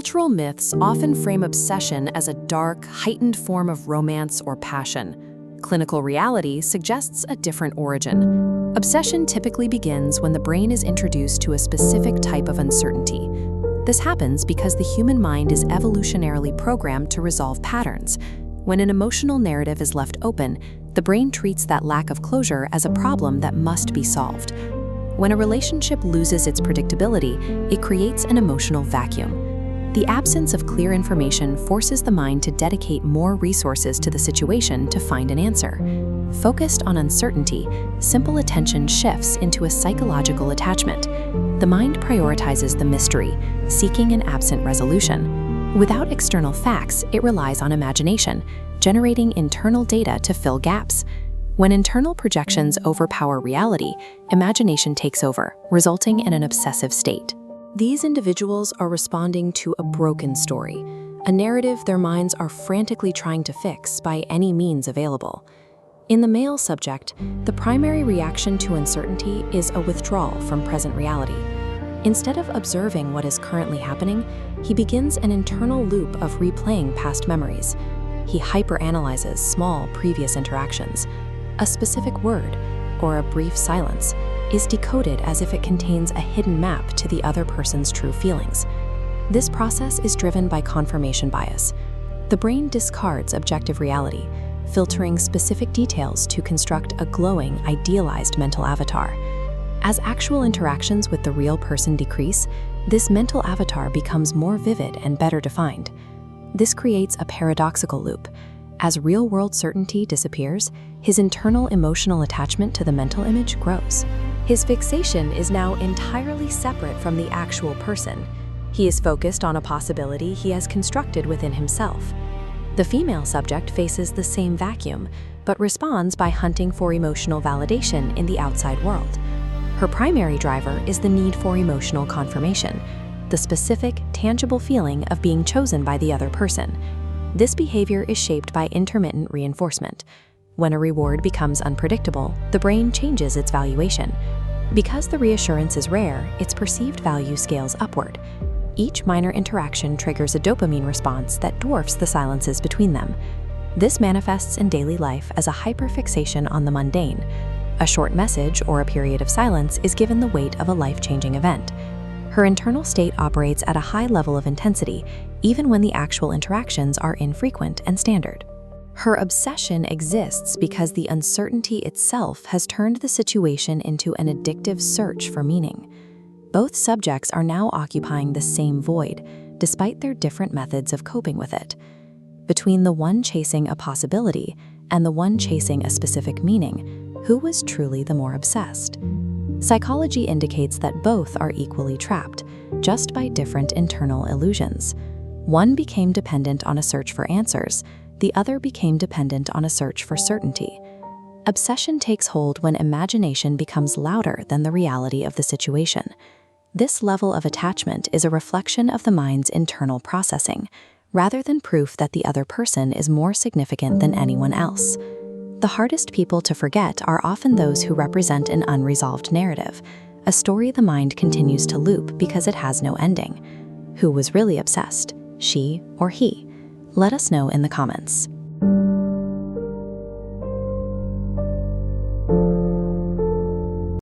Cultural myths often frame obsession as a dark, heightened form of romance or passion. Clinical reality suggests a different origin. Obsession typically begins when the brain is introduced to a specific type of uncertainty. This happens because the human mind is evolutionarily programmed to resolve patterns. When an emotional narrative is left open, the brain treats that lack of closure as a problem that must be solved. When a relationship loses its predictability, it creates an emotional vacuum. The absence of clear information forces the mind to dedicate more resources to the situation to find an answer. Focused on uncertainty, simple attention shifts into a psychological attachment. The mind prioritizes the mystery, seeking an absent resolution. Without external facts, it relies on imagination, generating internal data to fill gaps. When internal projections overpower reality, imagination takes over, resulting in an obsessive state. These individuals are responding to a broken story, a narrative their minds are frantically trying to fix by any means available. In the male subject, the primary reaction to uncertainty is a withdrawal from present reality. Instead of observing what is currently happening, he begins an internal loop of replaying past memories. He hyperanalyzes small previous interactions. A specific word, or a brief silence, is decoded as if it contains a hidden map to the other person's true feelings. This process is driven by confirmation bias. The brain discards objective reality, filtering specific details to construct a glowing, idealized mental avatar. As actual interactions with the real person decrease, this mental avatar becomes more vivid and better defined. This creates a paradoxical loop. As real-world certainty disappears, his internal emotional attachment to the mental image grows. His fixation is now entirely separate from the actual person. He is focused on a possibility he has constructed within himself. The female subject faces the same vacuum, but responds by hunting for emotional validation in the outside world. Her primary driver is the need for emotional confirmation, the specific, tangible feeling of being chosen by the other person. This behavior is shaped by intermittent reinforcement. When a reward becomes unpredictable, the brain changes its valuation. Because the reassurance is rare, its perceived value scales upward. Each minor interaction triggers a dopamine response that dwarfs the silences between them. This manifests in daily life as a hyperfixation on the mundane. A short message or a period of silence is given the weight of a life-changing event. Her internal state operates at a high level of intensity, even when the actual interactions are infrequent and standard. Her obsession exists because the uncertainty itself has turned the situation into an addictive search for meaning. Both subjects are now occupying the same void, despite their different methods of coping with it. Between the one chasing a possibility and the one chasing a specific meaning, who was truly the more obsessed? Psychology indicates that both are equally trapped, just by different internal illusions. One became dependent on a search for answers, the other became dependent on a search for certainty. Obsession takes hold when imagination becomes louder than the reality of the situation. This level of attachment is a reflection of the mind's internal processing, rather than proof that the other person is more significant than anyone else. The hardest people to forget are often those who represent an unresolved narrative, a story the mind continues to loop because it has no ending. Who was really obsessed, she or he? Let us know in the comments.